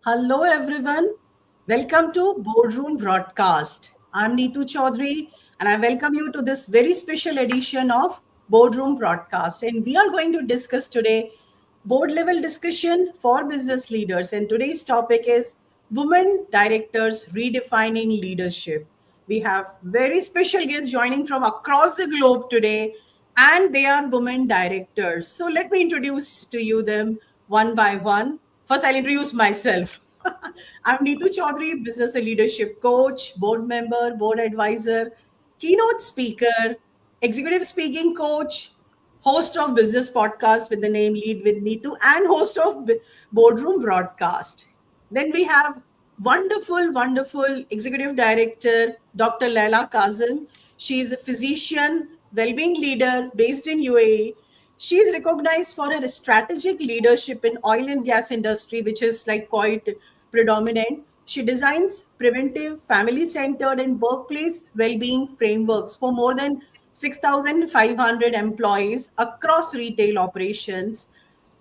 Hello, everyone. Welcome to Boardroom Broadcast. I'm Neetu Choudhary, and I welcome you to this very special edition of Boardroom Broadcast. And we are going to discuss today board level discussion for business leaders. And today's topic is Women Directors Redefining Leadership. We have very special guests joining from across the globe today, and they are women directors. So let me introduce to you them one by one. First, I'll introduce myself. I'm Neetu Choudhary, business and leadership coach, board member, board advisor, keynote speaker, executive speaking coach, host of business podcast with the name Lead with Neetu, and host of Boardroom Broadcast. Then we have wonderful executive director, Dr. Leila Kazim. She is a physician, well-being leader based in UAE. She is recognized for her strategic leadership in oil and gas industry, which is like quite predominant. She designs preventive, family-centered, and workplace well-being frameworks for more than 6,500 employees across retail operations.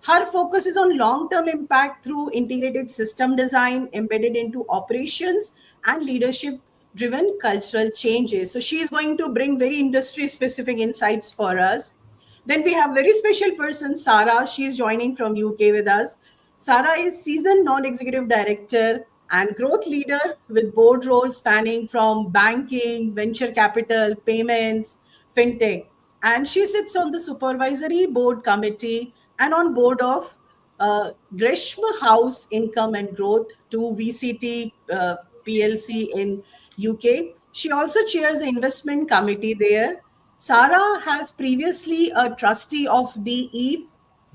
Her focus is on long-term impact through integrated system design embedded into operations and leadership-driven cultural changes. So she is going to bring very industry-specific insights for us. Then we have very special person, Sarah. She is joining from UK with us. Sarah is seasoned non-executive director and growth leader with board roles spanning from banking, venture capital, payments, fintech. And she sits on the supervisory board committee and on board of Gresham House Income and Growth to VCT PLC in UK. She also chairs the investment committee there. Sarah has previously a trustee of the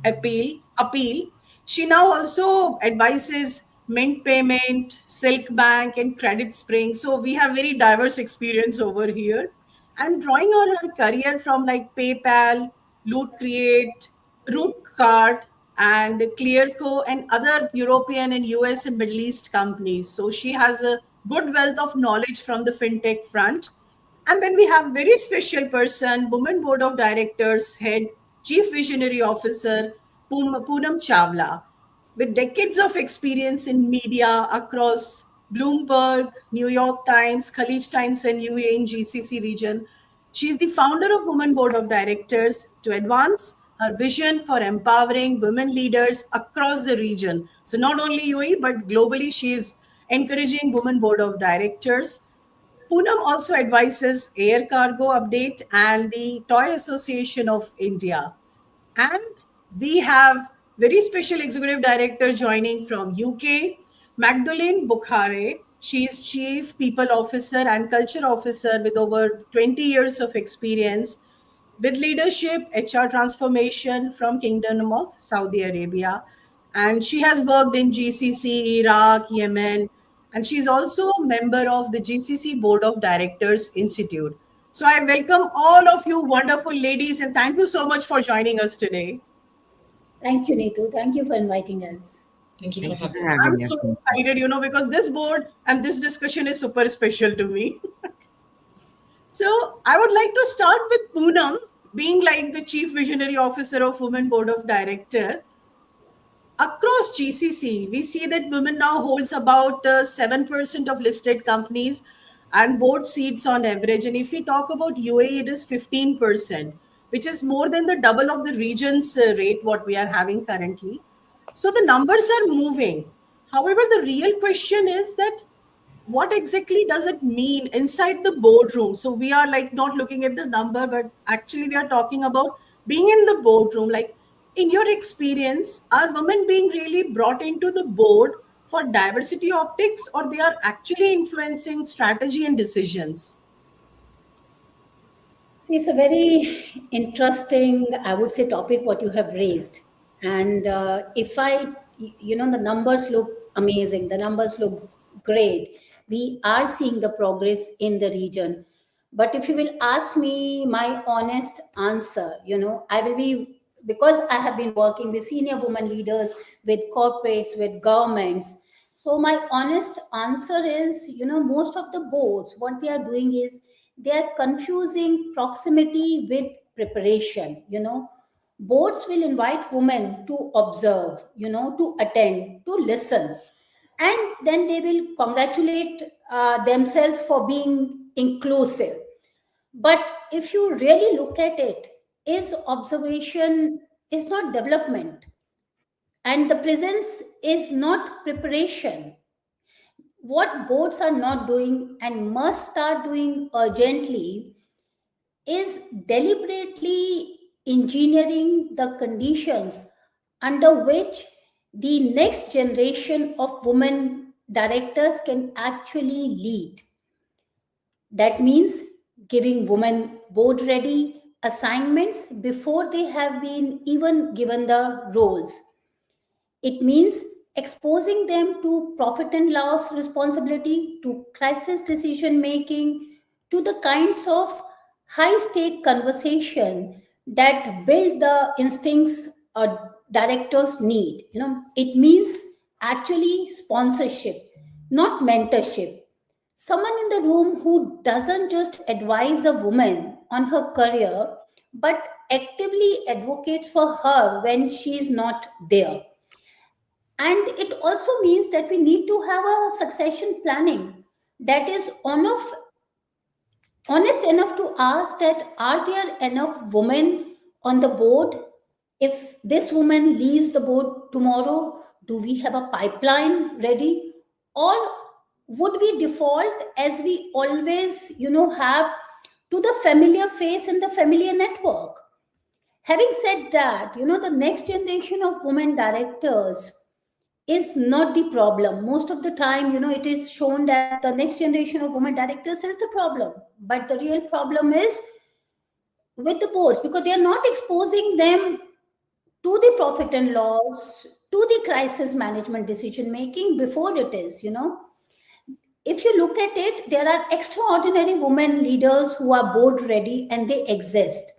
appeal. She now also advises Mint Payment, Silk Bank, and Credit Spring. So we have very diverse experience over here. And drawing on her career from like PayPal, Loot Create, Root Card, and Clearco, and other European and US and Middle East companies. So she has a good wealth of knowledge from the fintech front. And then we have very special person, Women Board of Directors Head, Chief Visionary Officer, Poonam Chawla, with decades of experience in media across Bloomberg, New York Times, Khalij Times, and UAE GCC region. She is the founder of Women Board of Directors to advance her vision for empowering women leaders across the region. So not only UAE, but globally, she is encouraging Women Board of Directors. Poonam also advises Air Cargo Update and the Toy Association of India. And we have very special executive director joining from UK, Magdalene Bukhare. She is Chief People Officer and Culture Officer with over 20 years of experience with leadership, HR transformation from Kingdom of Saudi Arabia. And she has worked in GCC, Iraq, Yemen, and she's also a member of the GCC Board of Directors Institute. So I welcome all of you wonderful ladies and thank you so much for joining us today. Thank you, Neetu. Thank you for inviting us. Thank you Thank for you for having us. I'm having so us. excited, because this board and this discussion is super special to me. So I would like to start with Poonam, being like the Chief Visionary Officer of Women Board of Director. Across GCC, we see that women now holds about 7% of listed companies and board seats on average. And if we talk about UAE, it is 15%, which is more than the double of the region's rate, what we are having currently. So the numbers are moving. However, the real question is that what exactly does it mean inside the boardroom? So we are like not looking at the number, but actually we are talking about being in the boardroom. Like in your experience, are women being really brought into the board for diversity optics, or they are actually influencing strategy and decisions? See, it's a very interesting, I would say, topic what you have raised. And the numbers look amazing. The numbers look great. We are seeing the progress in the region. But if you will ask me my honest answer, I will be, because I have been working with senior women leaders, with corporates, with governments. So my honest answer is, most of the boards, what they are doing is they are confusing proximity with preparation. Boards will invite women to observe, to attend, to listen, and then they will congratulate themselves for being inclusive. But if you really look at it, is observation is not development, and the presence is not preparation. What boards are not doing and must start doing urgently is deliberately engineering the conditions under which the next generation of women directors can actually lead. That means giving women board ready assignments before they have been even given the roles. It means exposing them to profit and loss responsibility, to crisis decision making, to the kinds of high stake conversation that build the instincts directors need. It means actually sponsorship, not mentorship. Someone in the room who doesn't just advise a woman on her career, but actively advocates for her when she's not there. And it also means that we need to have a succession planning that is honest enough to ask that are there enough women on the board? If this woman leaves the board tomorrow, do we have a pipeline ready? Or would we default as we always, have to the familiar face and the familiar network? Having said that, the next generation of women directors is not the problem. Most of the time, it is shown that the next generation of women directors is the problem. But the real problem is with the boards, because they are not exposing them to the profit and loss, to the crisis management decision making before it is. If you look at it, there are extraordinary women leaders who are board ready and they exist.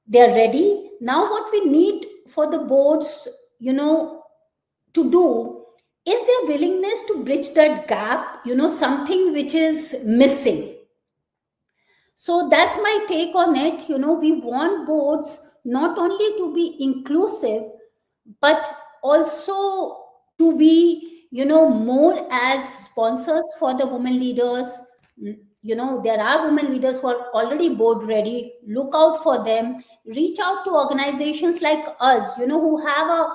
They are ready. Now, what we need for the boards, to do is their willingness to bridge that gap, something which is missing. So that's my take on it. We want boards not only to be inclusive, but also to be, more as sponsors for the women leaders. There are women leaders who are already board ready. Look out for them. Reach out to organizations like us, who have a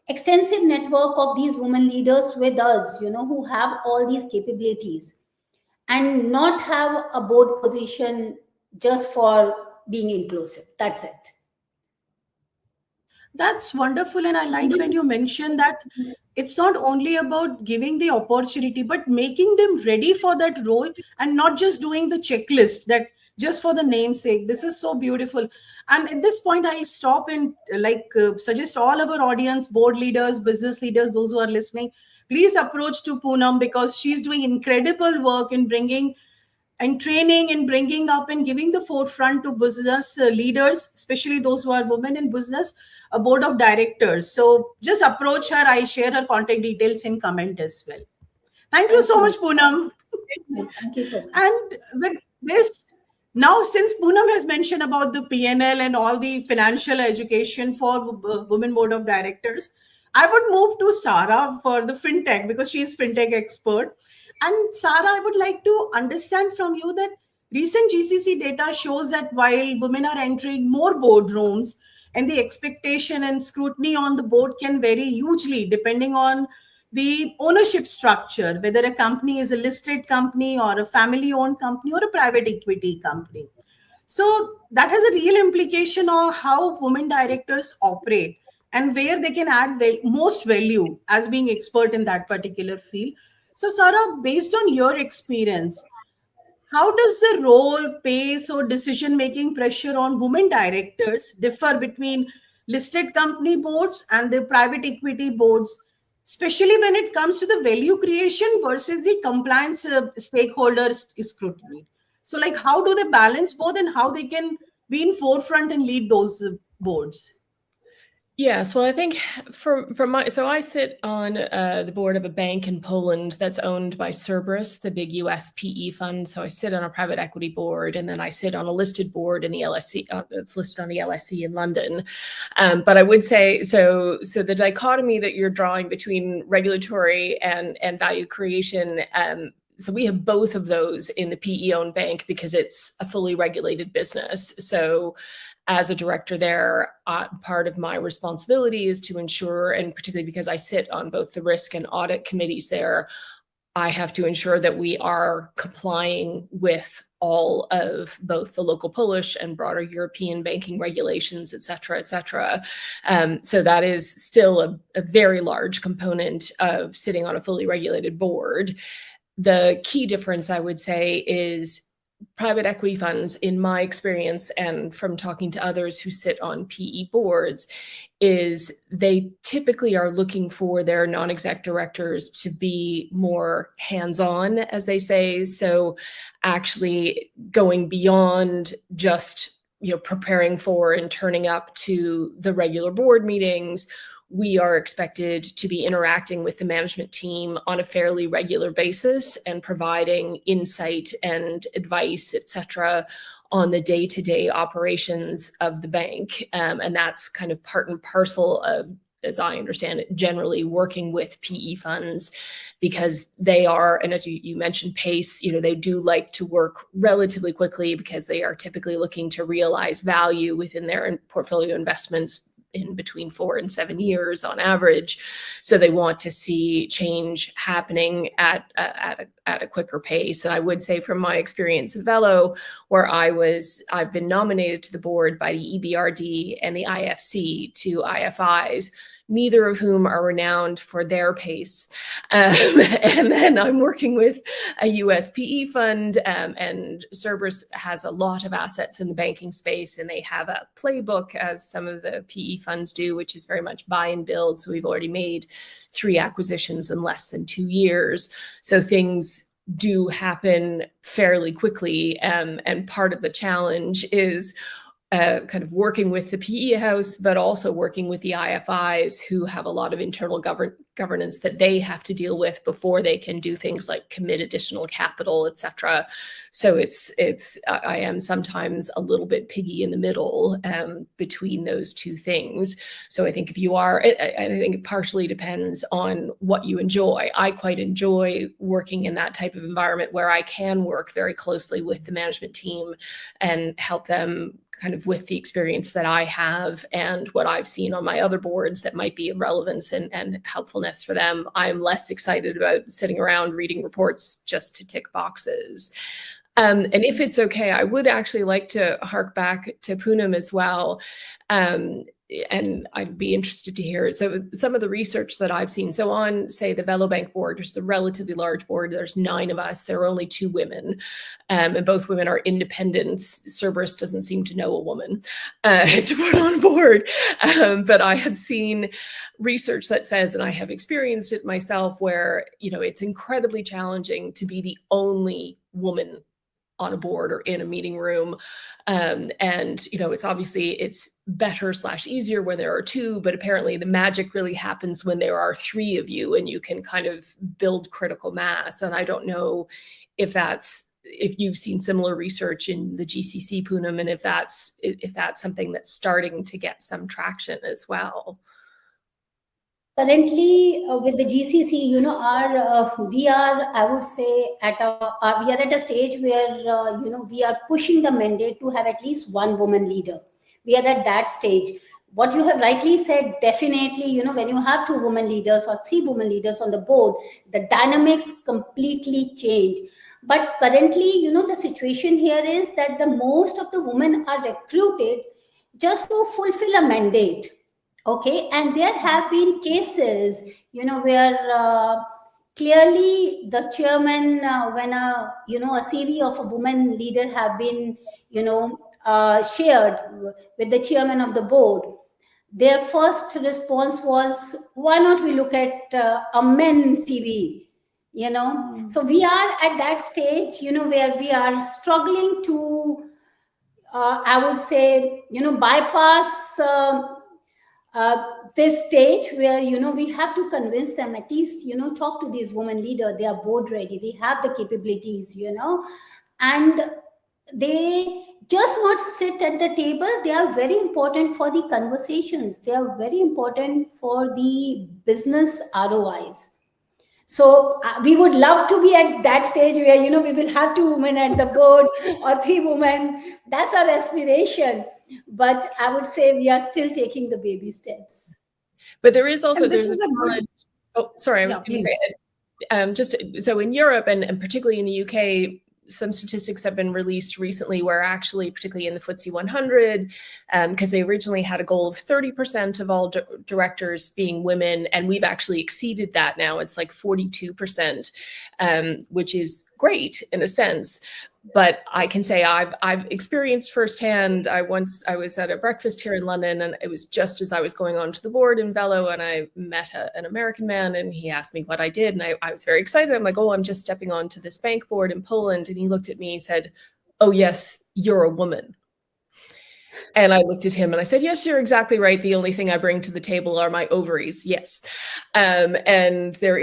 extensive network of these women leaders with us, who have all these capabilities, and not have a board position just for being inclusive. That's it. That's wonderful. And I like when you mention that it's not only about giving the opportunity, but making them ready for that role and not just doing the checklist that just for the namesake. This is so beautiful. And at this point, I'll stop and suggest all our audience, board leaders, business leaders, those who are listening, please approach to Poonam because she's doing incredible work in bringing and training and bringing up and giving the forefront to business leaders, especially those who are women in business, a board of directors. So just approach her. I'll share her contact details in comment as well. Thank you Thank so you. much, Poonam. Thank you so much. And with this, now since Poonam has mentioned about the PNL and all the financial education for Women Board of Directors, I would move to Sarah for the fintech because she is fintech expert. And Sarah, I would like to understand from you that recent GCC data shows that while women are entering more boardrooms and the expectation and scrutiny on the board can vary hugely depending on the ownership structure, whether a company is a listed company or a family owned company or a private equity company. So that has a real implication on how women directors operate and where they can add most value as being expert in that particular field. So Sarah, based on your experience, how does the role, pace, or decision making pressure on women directors differ between listed company boards and the private equity boards, especially when it comes to the value creation versus the compliance stakeholders scrutiny? So, like, how do they balance both and how they can be in forefront and lead those boards? Yes, well, I think so I sit on the board of a bank in Poland that's owned by Cerberus, the big US PE fund. So I sit on a private equity board, and then I sit on a listed board in the LSE that's listed on the LSE in London. But I would say, so the dichotomy that you're drawing between regulatory and value creation, so we have both of those in the PE-owned bank because it's a fully regulated business. So as a director there, part of my responsibility is to ensure, and particularly because I sit on both the risk and audit committees there, I have to ensure that we are complying with all of both the local Polish and broader European banking regulations, et cetera, et cetera. So that is still a very large component of sitting on a fully regulated board. The key difference, I would say, is private equity funds, in my experience and from talking to others who sit on PE boards, is they typically are looking for their non-exec directors to be more hands-on, as they say. So actually going beyond just preparing for and turning up to the regular board meetings, we are expected to be interacting with the management team on a fairly regular basis and providing insight and advice, et cetera, on the day-to-day operations of the bank. And that's kind of part and parcel of, as I understand it, generally working with PE funds, because they are, and as you mentioned, pace, they do like to work relatively quickly because they are typically looking to realize value within their portfolio investments in between 4 and 7 years on average. So they want to see change happening at a quicker pace. And I would say from my experience at Velo, where I've been nominated to the board by the EBRD and the IFC, two IFIs, neither of whom are renowned for their pace. And then I'm working with a US PE fund, and Cerberus has a lot of assets in the banking space, and they have a playbook, as some of the PE funds do, which is very much buy and build. So we've already made 3 acquisitions in less than 2 years. So things do happen fairly quickly. And part of the challenge is kind of working with the PE house, but also working with the IFIs, who have a lot of internal governance that they have to deal with before they can do things like commit additional capital, et cetera. So I am sometimes a little bit piggy in the middle between those two things. So I think if you are, I think it partially depends on what you enjoy. I quite enjoy working in that type of environment where I can work very closely with the management team and help them kind of with the experience that I have and what I've seen on my other boards that might be of relevance and helpfulness for them. I'm less excited about sitting around reading reports just to tick boxes. And if it's okay, I would actually like to hark back to Poonam as well. And I'd be interested to hear. So some of the research that I've seen, so on, say, the Velobank board, which is a relatively large board, there's 9 of us, there are only 2 women, and both women are independents. Cerberus doesn't seem to know a woman to put on board. But I have seen research that says, and I have experienced it myself, where, it's incredibly challenging to be the only woman on a board or in a meeting room. And, it's better / easier when there are 2, but apparently the magic really happens when there are 3 of you and you can kind of build critical mass. And I don't know if you've seen similar research in the GCC, Poonam, and if that's something that's starting to get some traction as well. Currently, with the GCC, we are, I would say, we are at a stage where, we are pushing the mandate to have at least 1 woman leader. We are at that stage. What you have rightly said, definitely, when you have 2 women leaders or 3 women leaders on the board, the dynamics completely change. But currently, the situation here is that the most of the women are recruited just to fulfill a mandate. Okay, and there have been cases, where clearly the chairman, when a CV of a woman leader have been, shared with the chairman of the board, their first response was, "Why not we look at a men CV?" So we are at that stage, where we are struggling to, I would say, bypass this stage where, we have to convince them, at least, talk to these women leaders. They are board ready, they have the capabilities, and they just not sit at the table. They are very important for the conversations, they are very important for the business ROIs. So we would love to be at that stage where, we will have 2 women at the board or 3 women. That's our aspiration. But I would say we are still taking the baby steps. But there is also, And this there's is a a good. challenge. Oh, sorry, I was Yeah, going to say, please. just so in Europe and particularly in the UK, some statistics have been released recently where actually, particularly in the FTSE 100, because they originally had a goal of 30% of all directors being women, and we've actually exceeded that now. It's like 42%, which is great in a sense. But I can say I've experienced firsthand. I was at a breakfast here in London, and it was just as I was going on to the board in Velo, and I met an American man, and he asked me what I did, and I was very excited. I'm like, oh, I'm just stepping onto this bank board in Poland, and he looked at me and said, oh yes, you're a woman. And I looked at him and I said, yes, you're exactly right. The only thing I bring to the table are my ovaries. Yes. And there,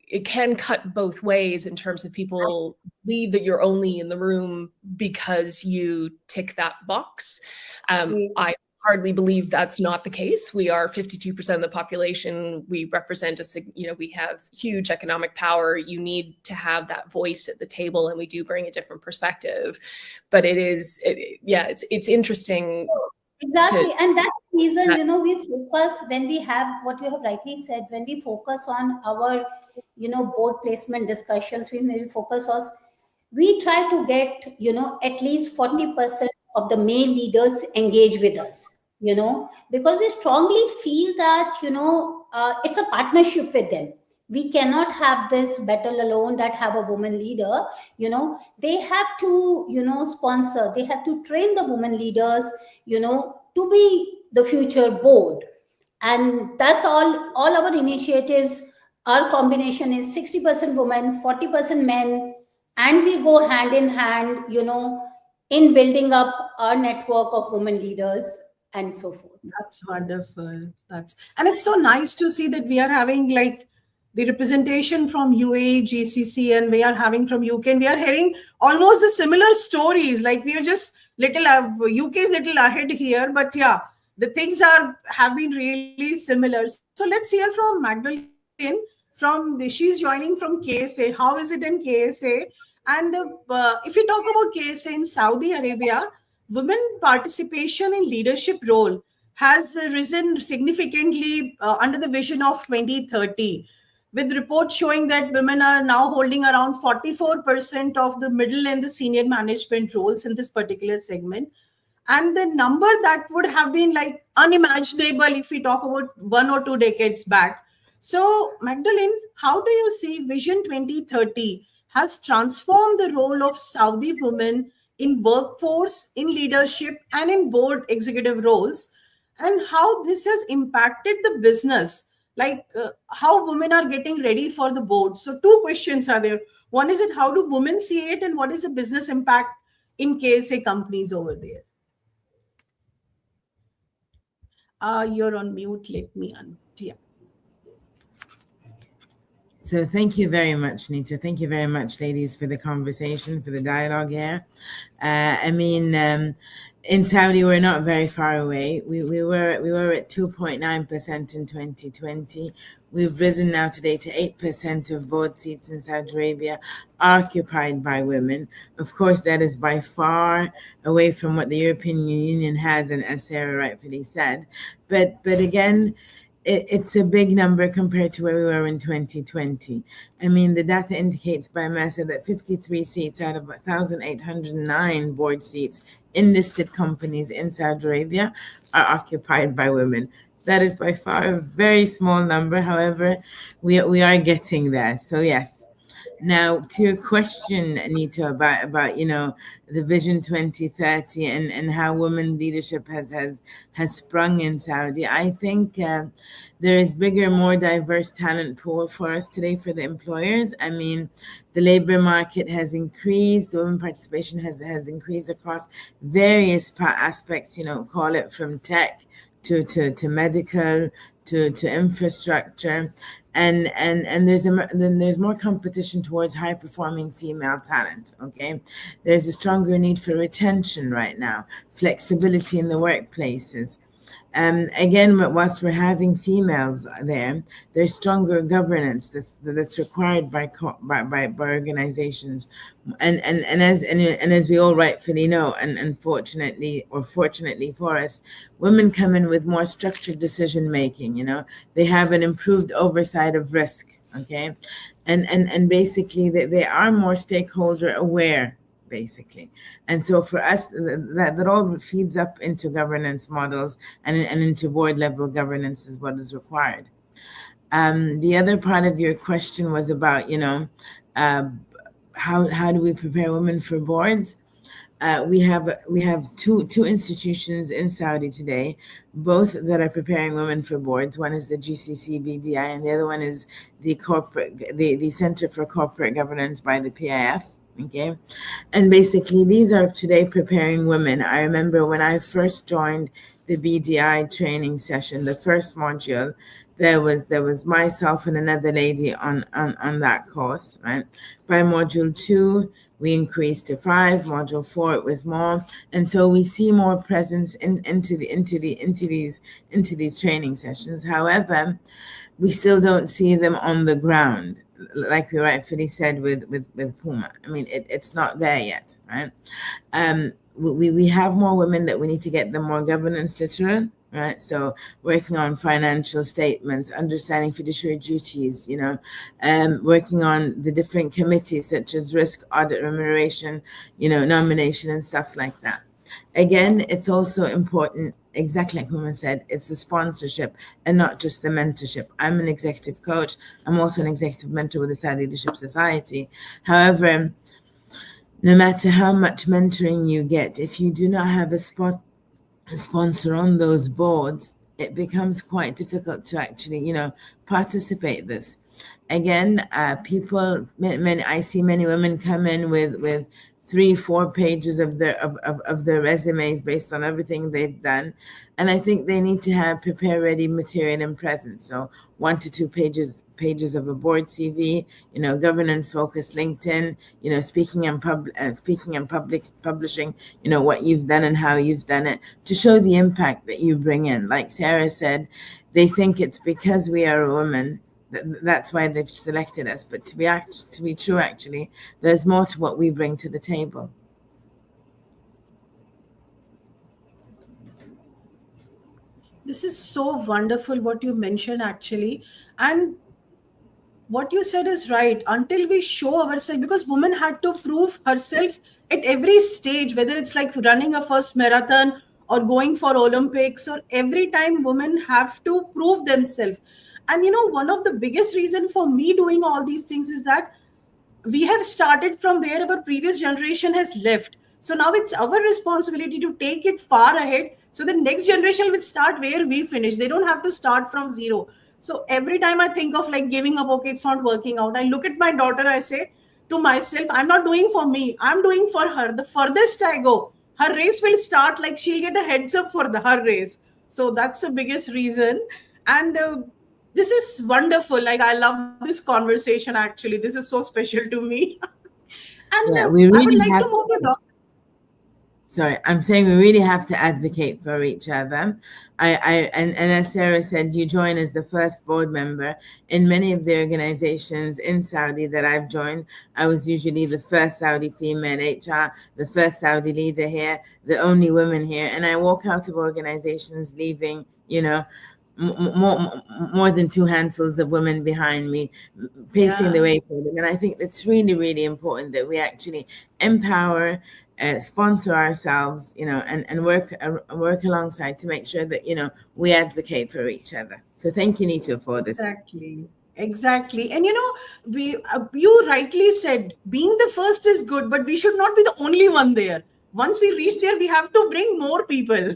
it can cut both ways in terms of people believe that you're only in the room because you tick that box. I hardly believe that's not the case. We are 52% of the population. We represent we have huge economic power. You need to have that voice at the table, and we do bring a different perspective. But it's interesting. Exactly. And that's the reason, we focus when we have what you have rightly said, when we focus on our, board placement discussions, we focus on, we try to get, at least 40% of the male leaders engage with us, because we strongly feel that, it's a partnership with them. We cannot have this battle alone, that have a woman leader. They have to, sponsor, they have to train the women leaders, to be the future board. And that's all our initiatives. Our combination is 60% women, 40% men, and we go hand in hand, in building up our network of women leaders and so forth. That's wonderful. And it's so nice to see that we are having like the representation from UAE, GCC, and we are having from UK, and we are hearing almost the similar stories. Like we are just UK is little ahead here, but yeah, the things have been really similar. So let's hear from Magdalene. She's joining from KSA. How is it in KSA? And if we talk about KSA in Saudi Arabia, women participation in leadership role has risen significantly under the vision of 2030, with reports showing that women are now holding around 44% of the middle and the senior management roles in this particular segment. And the number that would have been like unimaginable if we talk about 1 or 2 decades back. So, Magdalene, how do you see Vision 2030 has transformed the role of Saudi women in workforce, in leadership, and in board executive roles, and how this has impacted the business, like how women are getting ready for the board? So 2 questions are there. One is, how do women see it, and what is the business impact in KSA companies over there? You're on mute. Let me yeah. So thank you very much, Neetu. Thank you very much, ladies, for the conversation, for the dialogue here. In Saudi, we're not very far away. We were at 2.9% in 2020. We've risen now today to 8% of board seats in Saudi Arabia occupied by women. Of course, that is by far away from what the European Union has, and as Sarah rightfully said. But again, it's a big number compared to where we were in 2020. The data indicates by MESA that 53 seats out of 1,809 board seats in listed companies in Saudi Arabia are occupied by women. That is by far a very small number. However, we are getting there. So yes, Now, to your question, Anita, about the Vision 2030 and how women leadership has sprung in Saudi, I think there is bigger, more diverse talent pool for us today for the employers. I mean, the labor market has increased, the women participation has increased across various aspects. Call it from tech to medical to infrastructure, and there's more competition towards high performing female talent. Okay, there's a stronger need for retention right now, flexibility in the workplaces. Again, whilst we're having females there, there's stronger governance that's required by organizations, and as we all rightfully know, and unfortunately or fortunately for us, women come in with more structured decision making. They have an improved oversight of risk. Okay, and basically they are more stakeholder aware, basically. And so for us, that all feeds up into governance models and into board level governance is what is required. The other part of your question was about, how do we prepare women for boards? We have two institutions in Saudi today, both that are preparing women for boards. One is the GCC BDI, and the other one is the Center for Corporate Governance by the PIF. Okay, and basically these are today preparing women. I remember when I first joined the BDI training session, the first module, there was myself and another lady on that course, right? By module 2, we increased to 5. Module 4, it was more, and so we see more presence into these training sessions. However, we still don't see them on the ground, like we rightfully said with Puma. I mean, it's not there yet, right? We have more women that we need to get them more governance literate, right? So working on financial statements, understanding fiduciary duties, working on the different committees such as risk, audit, remuneration, nomination and stuff like that. Again, it's also important, exactly like Puma said, it's the sponsorship and not just the mentorship. I'm an executive coach. I'm also an executive mentor with the Saudi Leadership Society. However, no matter how much mentoring you get, if you do not have a sponsor on those boards, it becomes quite difficult to actually, participate this. Again, I see many women come in with 3-4 pages of their resumes based on everything they've done, and I think they need to prepare ready material and presence. So 1 to 2 pages of a board CV, governance focused LinkedIn, speaking and publishing, what you've done and how you've done it, to show the impact that you bring in. Like Sarah said, they think it's because we are a woman that's why they've selected us. But to be true, actually, there's more to what we bring to the table. This is so wonderful what you mentioned, actually. And what you said is right. Until we show ourselves, because women had to prove herself at every stage, whether it's like running a first marathon or going for Olympics, or every time women have to prove themselves. And one of the biggest reason for me doing all these things is that we have started from where our previous generation has left. So now it's our responsibility to take it far ahead, so the next generation will start where we finish. They don't have to start from zero. So every time I think of like giving up, okay, it's not working out, I look at my daughter, I say to myself, I'm not doing for me, I'm doing for her. The furthest I go, her race will start, like she'll get a heads up for her race. So that's the biggest reason. And this is wonderful. Like, I love this conversation, actually. This is so special to me. And Yeah, we I would really like have to move to Dr. Sorry, I'm saying we really have to advocate for each other. And as Sarah said, you join as the first board member. In many of the organizations in Saudi that I've joined, I was usually the first Saudi female HR, the first Saudi leader here, the only woman here. And I walk out of organizations leaving, more than 2 handfuls of women behind me, pacing the way for them. And I think it's really, really important that we actually empower, sponsor ourselves, and work alongside to make sure that, we advocate for each other. So thank you, Neetu, for this. Exactly. Exactly. And you rightly said, being the first is good, but we should not be the only one there. Once we reach there, we have to bring more people.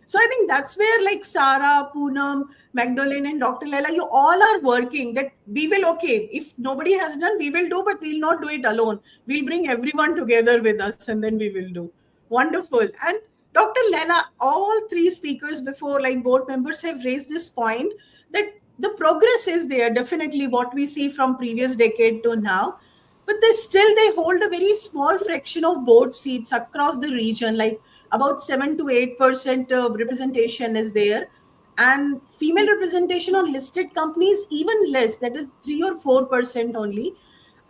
So I think that's where like Sarah, Poonam, Magdalene, and Dr. Leila, you all are working that we will, okay, if nobody has done, we will do, but we'll not do it alone. We'll bring everyone together with us and then we will do. Wonderful. And Dr. Leila, all three speakers before, like board members, have raised this point that the progress is there, definitely what we see from previous decade to now, but they hold a very small fraction of board seats across the region, like about 7 to 8% of representation is there, and female representation on listed companies even less, that is 3 or 4% only.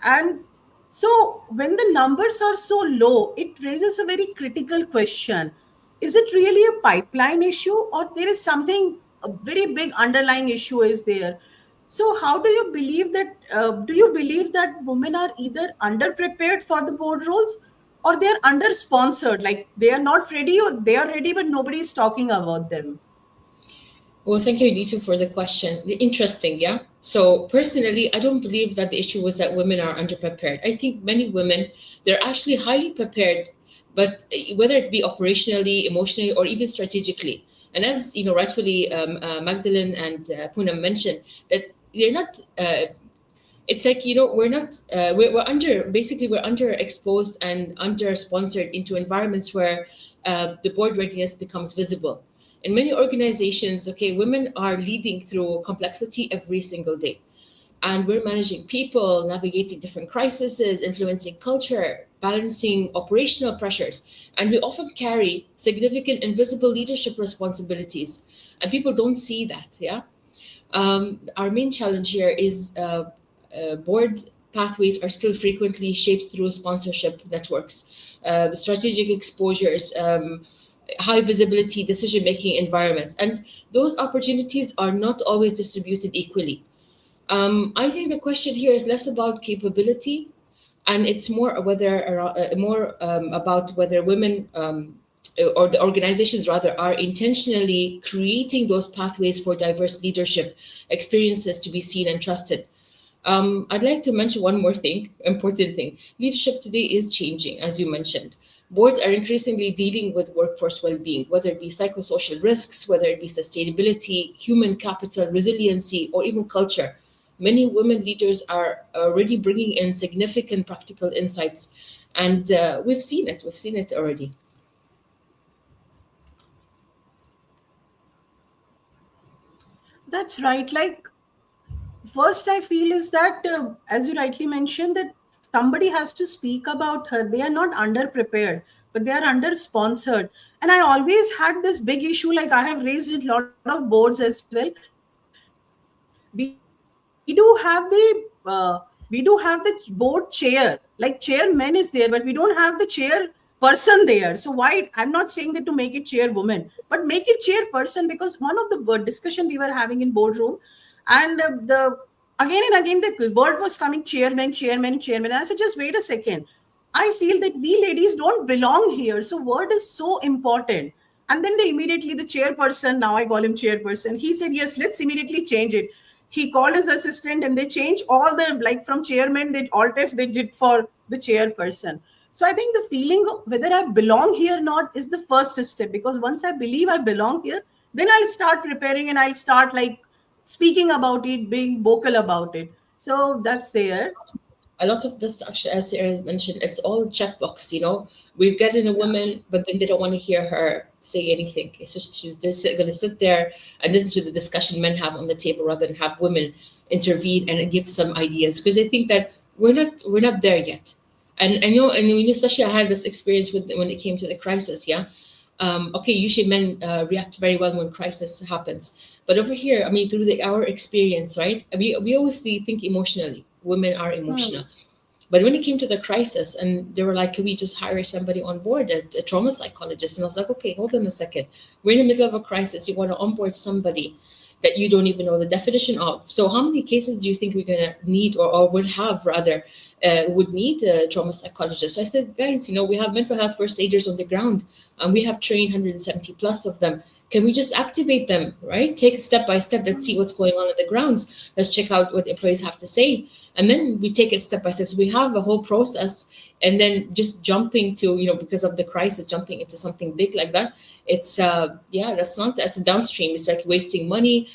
And so when the numbers are so low, it raises a very critical question: is it really a pipeline issue, or there is something, a very big underlying issue is there? So how do you believe that, do you believe that women are either underprepared for the board roles, or they are under sponsored, like they are not ready, or they are ready but nobody is talking about them? Well, thank you, Neetu, for the question. Interesting, yeah? So personally, I don't believe that the issue was that women are underprepared. I think many women, they're actually highly prepared, but whether it be operationally, emotionally, or even strategically. And as you know, rightfully, Magdalene and Poonam mentioned, that they're not. It's like, we're not. We're underexposed and under sponsored into environments where the board readiness becomes visible. In many organizations, okay, women are leading through complexity every single day. And we're managing people, navigating different crises, influencing culture, balancing operational pressures. And we often carry significant invisible leadership responsibilities. And people don't see that, yeah? Our main challenge here is board pathways are still frequently shaped through sponsorship networks, strategic exposures, high visibility decision-making environments, and those opportunities are not always distributed equally. I think the question here is less about capability, and it's more about whether women or the organizations rather are intentionally creating those pathways for diverse leadership experiences to be seen and trusted. I'd like to mention one more thing, important thing. Leadership today is changing, as you mentioned. Boards are increasingly dealing with workforce well-being, whether it be psychosocial risks, whether it be sustainability, human capital, resiliency, or even culture. Many women leaders are already bringing in significant practical insights, and we've seen it. We've seen it already. That's right. Like, first I feel is that, as you rightly mentioned, that somebody has to speak about her. They are not underprepared, but they are under sponsored. And I always had this big issue, like I have raised in a lot of boards as well. We do have the board chair, like chairman is there, but we don't have the chair person there. So why? I'm not saying that to make it chairwoman, but make it chairperson, because one of the discussion we were having in boardroom, and the again and again the word was coming, chairman, chairman, chairman. And I said, just wait a second. I feel that we ladies don't belong here. So word is so important. And then they immediately, the chairperson, now I call him chairperson, he said, yes, let's immediately change it. He called his assistant and they changed all the, like from chairman, they alt F they did for the chairperson. So I think the feeling of whether I belong here or not is the first step, because once I believe I belong here, then I'll start preparing and I'll start like speaking about it, being vocal about it. So that's there. A lot of this, actually, as Sarah has mentioned, it's all checkbox. We get in a woman, but then they don't want to hear her say anything. It's just she's going to sit there and listen to the discussion men have on the table, rather than have women intervene and give some ideas, because I think that we're not there yet. And especially I had this experience when it came to the crisis. Yeah. Okay, usually men react very well when crisis happens, but over here, I mean, through our experience, right? We always think emotionally. Women are emotional. But when it came to the crisis, and they were like, can we just hire somebody on board, a trauma psychologist? And I was like, okay, hold on a second. We're in the middle of a crisis. You want to onboard somebody that you don't even know the definition of. So how many cases do you think we're going to need, or would have rather, would need a trauma psychologist? So I said, guys, we have mental health first aiders on the ground, and we have trained 170 plus of them. Can we just activate them, right? Take it step by step. Let's see what's going on the grounds. Let's check out what employees have to say. And then we take it step by step. So we have a whole process, and then just jumping to, because of the crisis, jumping into something big like that. It's, that's downstream. It's like wasting money,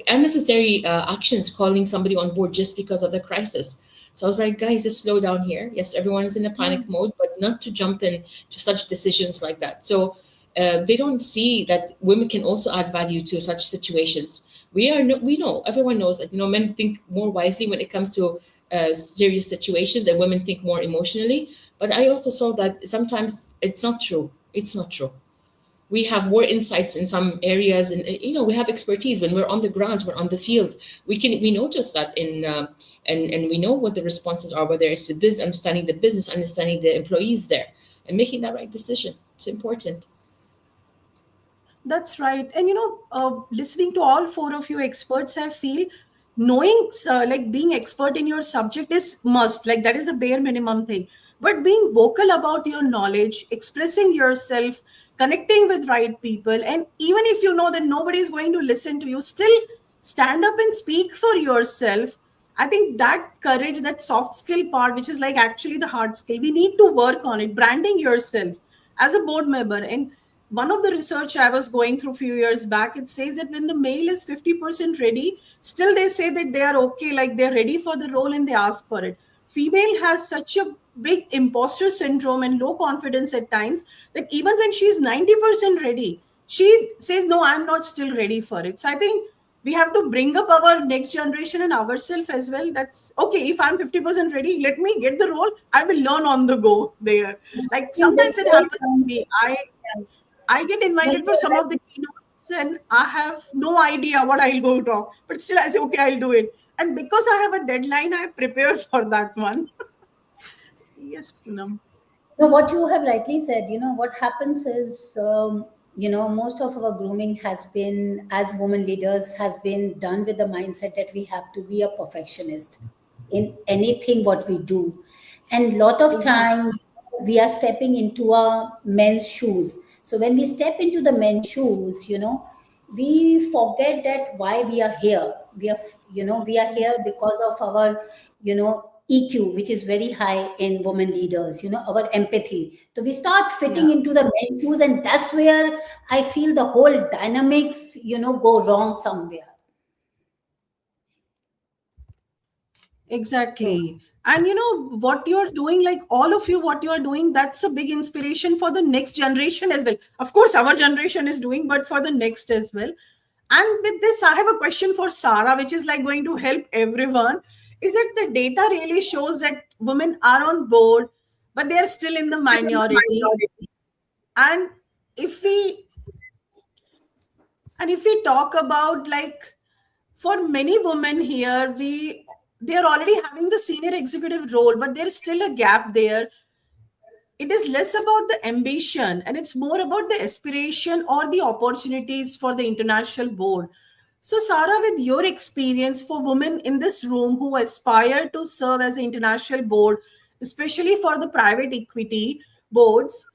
unnecessary actions, calling somebody on board just because of the crisis. So I was like, guys, just slow down here. Yes, everyone is in a panic mode, but not to jump in to such decisions like that. So they don't see that women can also add value to such situations. We know, everyone knows that, men think more wisely when it comes to serious situations, and women think more emotionally. But I also saw that sometimes it's not true. It's not true. We have more insights in some areas, and we have expertise when we're on the grounds, we're on the field. We notice that and we know what the responses are, whether it's the business, understanding the employees there, and making that right decision. It's important. That's right. And listening to all four of you experts, I feel knowing, like being expert in your subject is must, like that is a bare minimum thing. But being vocal about your knowledge, expressing yourself, connecting with right people, and even if you know that nobody is going to listen to you, still stand up and speak for yourself. I think that courage, that soft skill part, which is like actually the hard skill, we need to work on it. Branding yourself as a board member. And one of the research I was going through a few years back, it says that when the male is 50% ready, still they say that they are okay, like they're ready for the role and they ask for it. Female has such a big imposter syndrome and low confidence at times that even when she's 90% ready, she says, no, I'm not still ready for it. So I think we have to bring up our next generation and ourselves as well. That's okay. If I'm 50% ready, let me get the role. I will learn on the go there. Like sometimes it happens to me. I get invited for some of the keynotes and I have no idea what I'll go talk, but still I say, okay, I'll do it. And because I have a deadline, I prepare for that one. Yes, Poonam. No, what you have rightly said, what happens is, most of our grooming has been, as women leaders, has been done with the mindset that we have to be a perfectionist in anything what we do. And lot of Exactly. time we are stepping into our men's shoes. So when we step into the men's shoes, we forget that why we are here. We are here because of our, EQ, which is very high in women leaders, our empathy. So we start fitting Yeah. into the men's shoes, and that's where I feel the whole dynamics, go wrong somewhere. So Exactly. And what you're doing, like all of you, what you're doing, that's a big inspiration for the next generation as well. Of course, our generation is doing, but for the next as well. And with this, I have a question for Sarah, which is like going to help everyone. Is it the data really shows that women are on board, but they are still in the minority? And if we if we talk about like for many women here, they are already having the senior executive role, but there's still a gap there. It is less about the ambition and it's more about the aspiration or the opportunities for the international board. So Sarah, with your experience for women in this room who aspire to serve as an international board, especially for the private equity boards,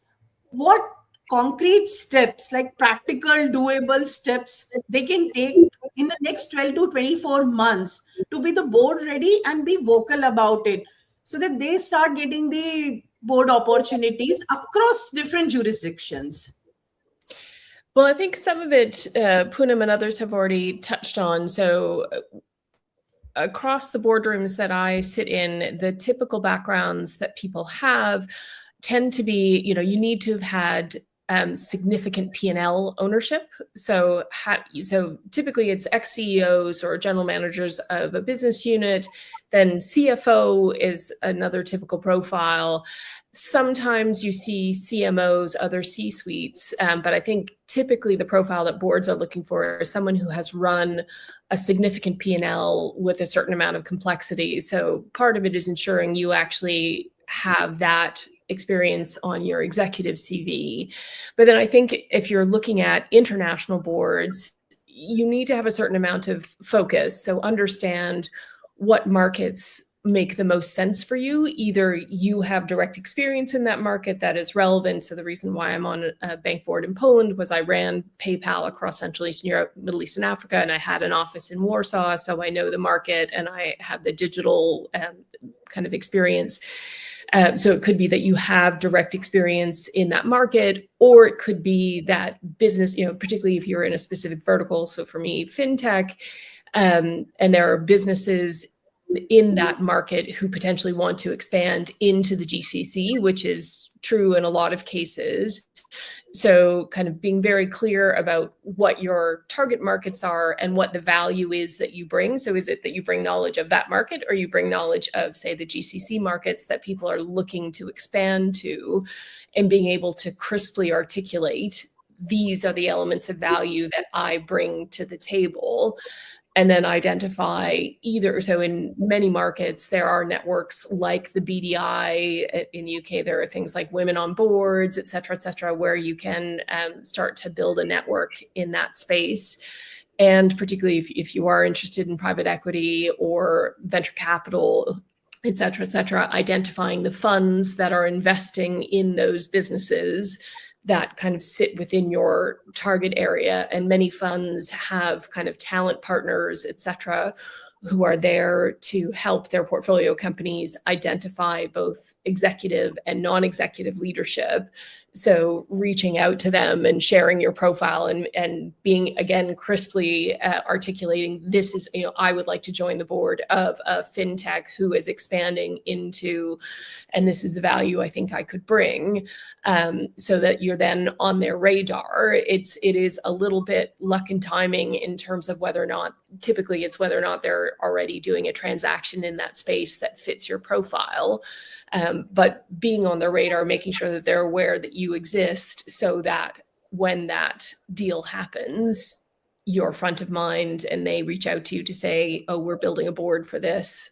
what concrete steps, like practical doable steps, they can take in the next 12 to 24 months to be the board ready and be vocal about it, so that they start getting the board opportunities across different jurisdictions? Well, I think some of it, Poonam and others have already touched on. So across the boardrooms that I sit in, the typical backgrounds that people have tend to be, you need to have had significant P&L ownership. So typically it's ex-CEOs or general managers of a business unit. Then CFO is another typical profile. Sometimes you see CMOs, other C-suites, but I think typically the profile that boards are looking for is someone who has run a significant P&L with a certain amount of complexity. So part of it is ensuring you actually have that experience on your executive CV. But then I think if you're looking at international boards, you need to have a certain amount of focus. So understand what markets make the most sense for you. Either you have direct experience in that market that is relevant. So the reason why I'm on a bank board in Poland was I ran PayPal across Central Eastern Europe, Middle East and Africa, and I had an office in Warsaw. So I know the market and I have the digital kind of experience. So it could be that you have direct experience in that market, or it could be that business, particularly if you're in a specific vertical. So for me, fintech, and there are businesses in that market who potentially want to expand into the GCC, which is true in a lot of cases. So kind of being very clear about what your target markets are and what the value is that you bring. So is it that you bring knowledge of that market, or you bring knowledge of, say, the GCC markets that people are looking to expand to, and being able to crisply articulate, these are the elements of value that I bring to the table. And then identify either, so in many markets, there are networks like the BDI. In the UK, there are things like Women on Boards, et cetera, where you can start to build a network in that space. And particularly if you are interested in private equity or venture capital, et cetera, identifying the funds that are investing in those businesses that kind of sit within your target area. And many funds have kind of talent partners, et cetera, who are there to help their portfolio companies identify both executive and non-executive leadership. So reaching out to them and sharing your profile and being, again, crisply articulating, this is, I would like to join the board of a fintech who is expanding into, and this is the value I think I could bring, so that you're then on their radar. It is a little bit luck and timing in terms of whether or not, typically it's whether or not they're already doing a transaction in that space that fits your profile. But being on their radar, making sure that they're aware that you exist, so that when that deal happens, you're front of mind and they reach out to you to say, oh, we're building a board for this.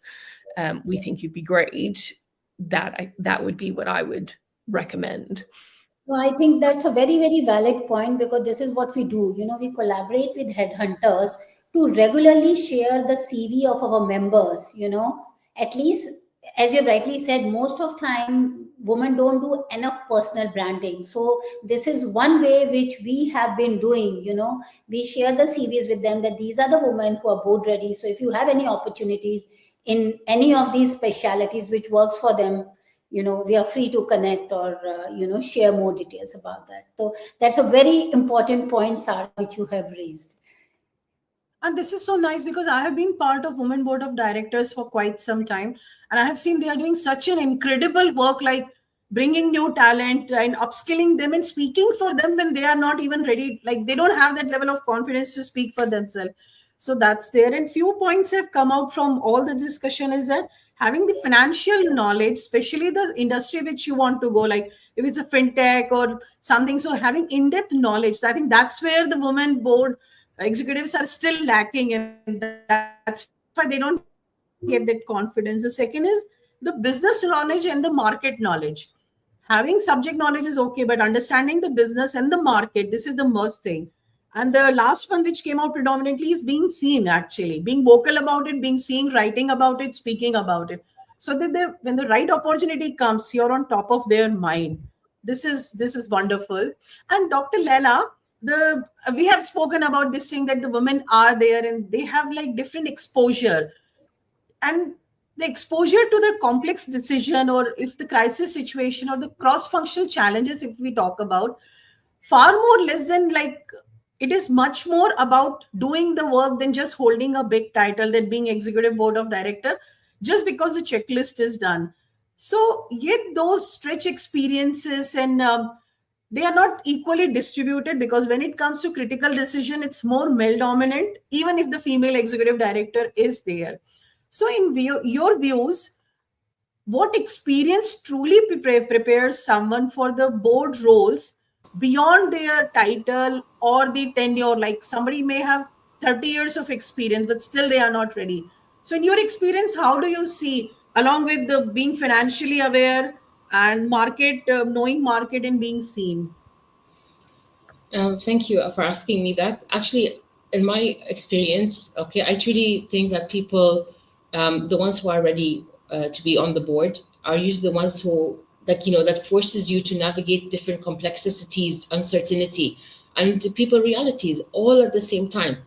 We think you'd be great. That would be what I would recommend. Well, I think that's a very, very valid point, because this is what we do. We collaborate with headhunters to regularly share the CV of our members. At least, as you rightly said, most of time women don't do enough personal branding. So this is one way which we have been doing. We share the CVs with them, that these are the women who are board ready. So if you have any opportunities in any of these specialities which works for them, we are free to connect or share more details about that. So that's a very important point, Sarah, which you have raised. And this is so nice, because I have been part of Women Board of Directors for quite some time. And I have seen they are doing such an incredible work, like bringing new talent and upskilling them and speaking for them when they are not even ready. Like they don't have that level of confidence to speak for themselves. So that's there. And few points have come out from all the discussion is that having the financial knowledge, especially the industry which you want to go, like if it's a fintech or something. So having in-depth knowledge, I think that's where the women board executives are still lacking, and that's why they don't get that confidence. The second is the business knowledge and the market knowledge. Having subject knowledge is okay, but understanding the business and the market, this is the most thing. And the last one which came out predominantly is being seen, actually being vocal about it, being seen, writing about it, speaking about it, so that when the right opportunity comes, you're on top of their mind. This is wonderful. And Dr. Leila, we have spoken about this thing that the women are there and they have like different exposure, and the exposure to the complex decision, or if the crisis situation or the cross-functional challenges, if we talk about, far more less than like, it is much more about doing the work than just holding a big title, that being executive board of director, just because the checklist is done. So yet those stretch experiences, and they are not equally distributed, because when it comes to critical decision, it's more male dominant, even if the female executive director is there. So in your views, what experience truly prepares someone for the board roles beyond their title or the tenure? Like somebody may have 30 years of experience, but still they are not ready. So in your experience, how do you see, along with the being financially aware and market, knowing market and being seen? Thank you for asking me that. Actually, in my experience, okay, I truly think that people, the ones who are ready, to be on the board are usually the ones who that forces you to navigate different complexities, uncertainty, and people realities all at the same time.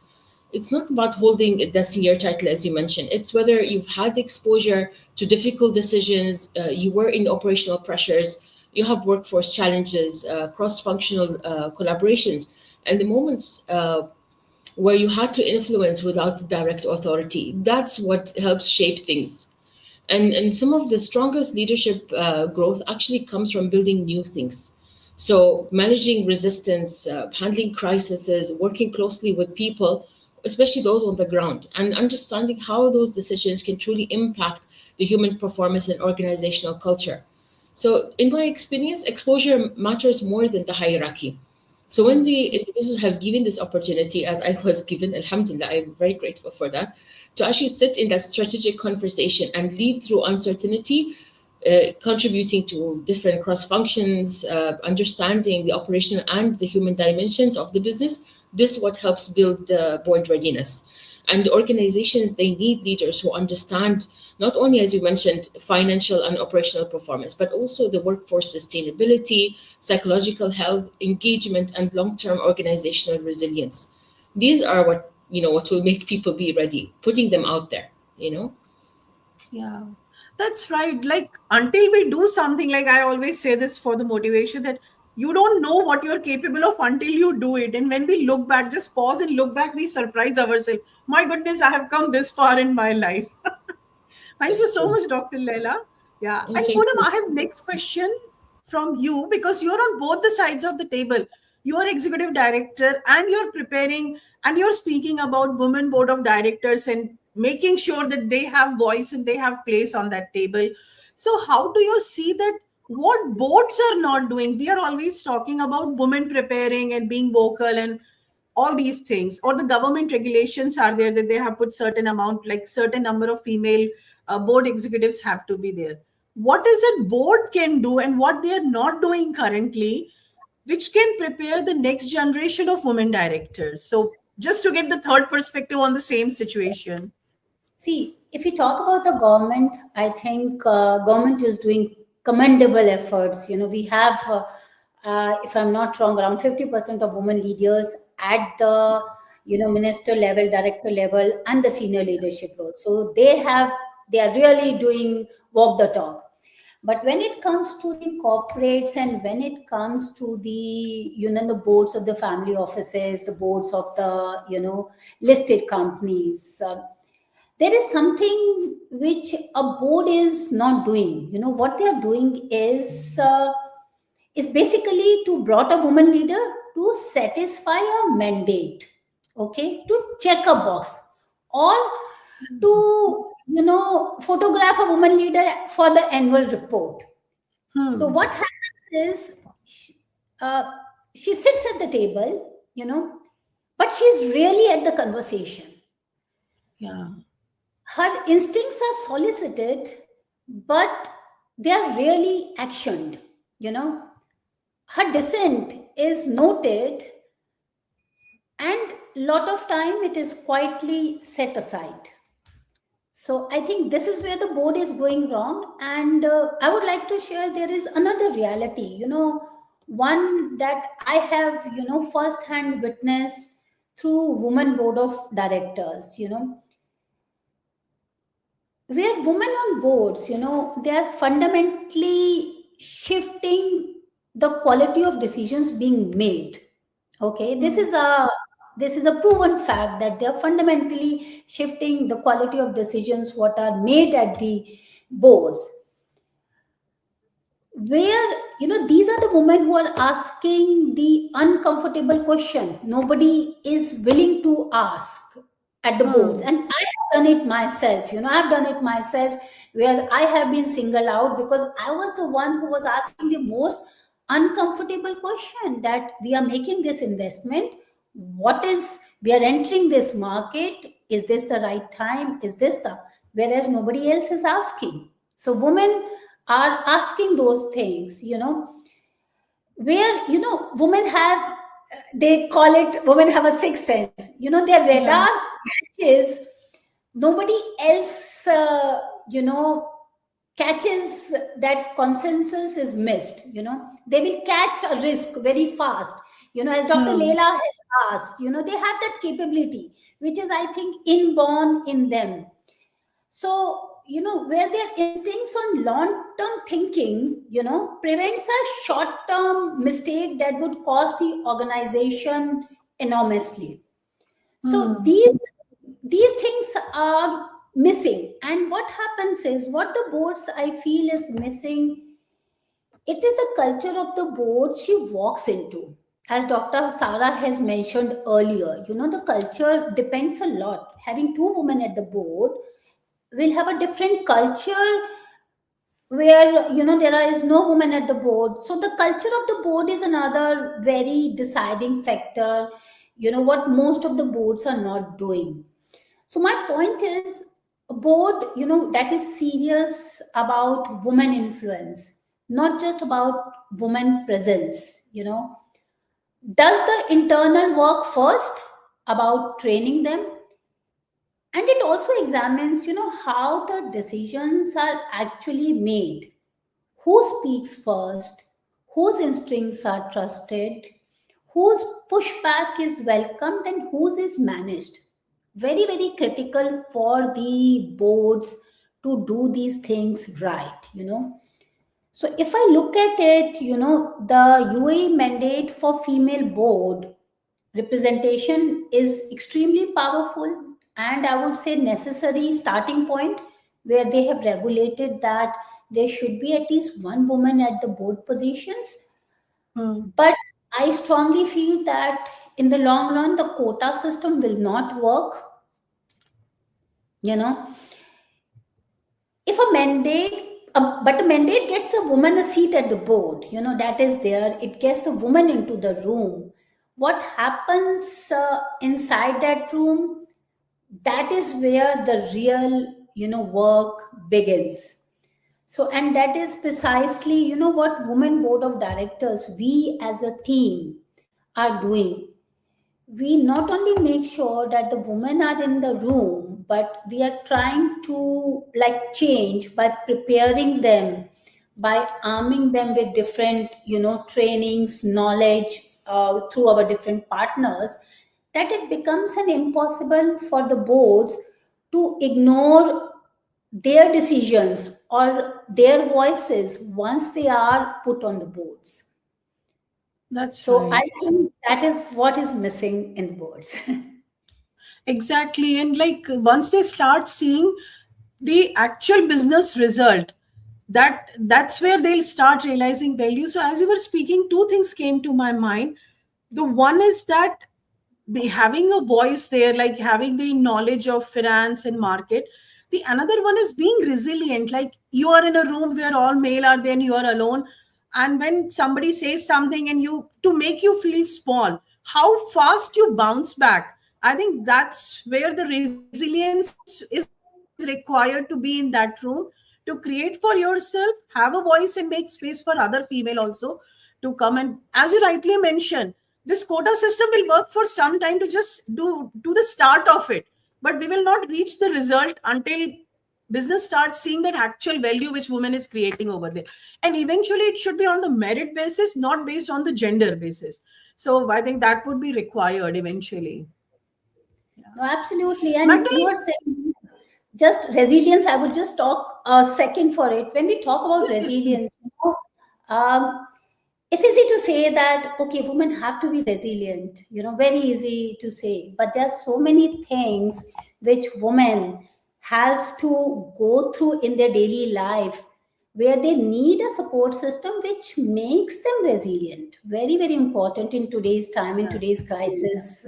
It's not about holding the senior title, as you mentioned. It's whether you've had exposure to difficult decisions, you were in operational pressures, you have workforce challenges, cross-functional collaborations, and the moments where you had to influence without direct authority. That's what helps shape things. And some of the strongest leadership growth actually comes from building new things. So managing resistance, handling crises, working closely with people, especially those on the ground, and understanding how those decisions can truly impact the human performance and organizational culture. So in my experience, exposure matters more than the hierarchy. So when the individuals have given this opportunity, as I was given, alhamdulillah, I'm very grateful for that, to actually sit in that strategic conversation and lead through uncertainty, contributing to different cross functions, understanding the operational and the human dimensions of the business. This is what helps build the board readiness. And organizations, they need leaders who understand not only, as you mentioned, financial and operational performance, but also the workforce sustainability, psychological health, engagement, and long-term organizational resilience. These are what will make people be ready, putting them out there. Yeah, that's right. Like, until we do something, like I always say this for the motivation, that you don't know what you're capable of until you do it. And when we look back, just pause and look back, we surprise ourselves. My goodness, I have come this far in my life. Thank you That's so true. much, Dr. Leila. Yeah. Oh, And thank Poonam, you. I have next question from you, because you're on both the sides of the table. You're executive director and you're preparing and you're speaking about women board of directors and making sure that they have voice and they have place on that table. So how do you see that what boards are not doing? We are always talking about women preparing and being vocal and all these things, or the government regulations are there that they have put certain amount, like certain number of female board executives have to be there. What is it board can do and what they are not doing currently, which can prepare the next generation of women directors? So just to get the third perspective on the same situation. See, if we talk about the government, I think government is doing commendable efforts. We have, if I'm not wrong, around 50% of women leaders at the minister level, director level, and the senior leadership role. So they are really doing walk the talk. But when it comes to the corporates and when it comes to the boards of the family offices, the boards of the listed companies, there is something which a board is not doing. What they are doing is basically to brought a woman leader to satisfy a mandate, okay, to check a box, or to photograph a woman leader for the annual report. So what happens is uh, she sits at the table, but she's really at the conversation. Yeah. Her instincts are solicited, but they are really actioned. Her dissent is noted, and lot of time it is quietly set aside. So I think this is where the board is going wrong. And I would like to share there is another reality, one that I have, first hand witnessed through women board of directors, where women on boards, they are fundamentally shifting the quality of decisions being made. Okay, this is a proven fact that they are fundamentally shifting the quality of decisions what are made at the boards, where these are the women who are asking the uncomfortable question nobody is willing to ask at the boards. And I have done it myself. I've done it myself, where I have been singled out because I was the one who was asking the most uncomfortable question, that we are making this investment, we are entering this market, is this the right time, is this the whereas nobody else is asking. So women are asking those things, where women have, they call it, women have a sixth sense. Their radar catches nobody else, catches that consensus is missed. They will catch a risk very fast. As Dr. Leila has asked, they have that capability, which is, I think, inborn in them. So, where their instincts on long-term thinking, prevents a short-term mistake that would cost the organization enormously. So these things are missing. And what happens is, what the boards, I feel, is missing, it is the culture of the board she walks into. As Dr. Sarah has mentioned earlier, the culture depends a lot. Having two women at the board will have a different culture where there is no woman at the board. So the culture of the board is another very deciding factor, what most of the boards are not doing. So my point is, a board that is serious about women influence, not just about women presence. Does the internal work first about training them, and it also examines how the decisions are actually made, who speaks first, whose instincts are trusted, whose pushback is welcomed, and whose is managed. Very, very critical for the boards to do these things right. So if I look at it, the UAE mandate for female board representation is extremely powerful, and I would say necessary starting point, where they have regulated that there should be at least one woman at the board positions. But I strongly feel that in the long run, the quota system will not work. If a mandate, but a mandate gets a woman a seat at the board, that is there, it gets the woman into the room. What happens inside that room, that is where the real work begins. So, and that is precisely what women board of directors, we as a team, are doing. We not only make sure that the women are in the room, but we are trying to change by preparing them, by arming them with different trainings, knowledge, through our different partners, that it becomes an impossible for the boards to ignore their decisions or their voices once they are put on the boards. That's So right. I think that is what is missing in the boards. Exactly. And once they start seeing the actual business result, that's where they'll start realizing value. So as you were speaking, two things came to my mind. The one is that having a voice there, like having the knowledge of finance and market. The another one is being resilient. Like you are in a room where all male are there and you are alone, and when somebody says something and you, to make you feel small, how fast you bounce back. I think that's where the resilience is required to be in that room, to create for yourself, have a voice, and make space for other female also to come. And as you rightly mentioned, this quota system will work for some time to just do the start of it, but we will not reach the result until business starts seeing that actual value which woman is creating over there. And eventually it should be on the merit basis, not based on the gender basis. So I think that would be required eventually. No, absolutely. And you Magdalene, are saying just resilience. I would just talk a second for it. When we talk about yes, yes, please. resilience, it's easy to say that, okay, women have to be resilient, very easy to say. But there are so many things which women have to go through in their daily life, where they need a support system which makes them resilient. Very, very important in today's time, in today's crisis.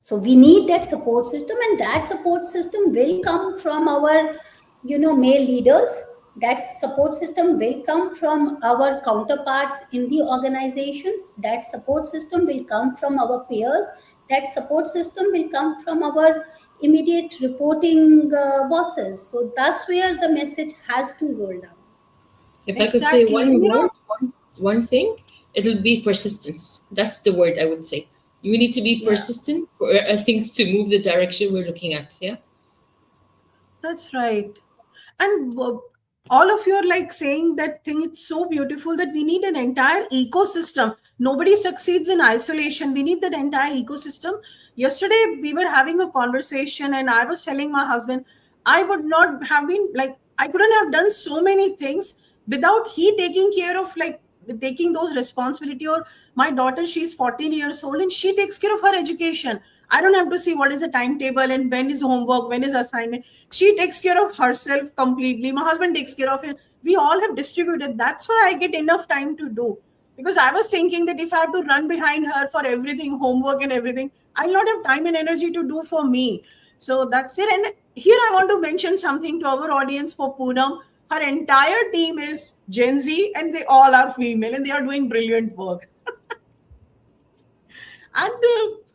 So we need that support system, and that support system will come from our male leaders. That support system will come from our counterparts in the organizations. That support system will come from our peers. That support system will come from our immediate reporting bosses. So that's where the message has to roll down. If I could say Exactly. one word, one thing, it'll be persistence. That's the word I would say. You need to be Yeah. persistent for things to move the direction we're looking at. Yeah. That's right. And all of you are like saying that thing. It's so beautiful that we need an entire ecosystem. Nobody succeeds in isolation. We need that entire ecosystem. Yesterday we were having a conversation and I was telling my husband, I would not have been like, I couldn't have done so many things without he taking care of, like, taking those responsibility. Or my daughter, she's 14 years old and she takes care of her education. I don't have to see what is the timetable and when is homework, when is assignment. She takes care of herself completely. My husband takes care of it. We all have distributed. That's why I get enough time to do. Because I was thinking that if I have to run behind her for everything, homework and everything, I'll not have time and energy to do for me. So that's it. And here I want to mention something to our audience for Poonam. Her entire team is Gen Z and they all are female and they are doing brilliant work. And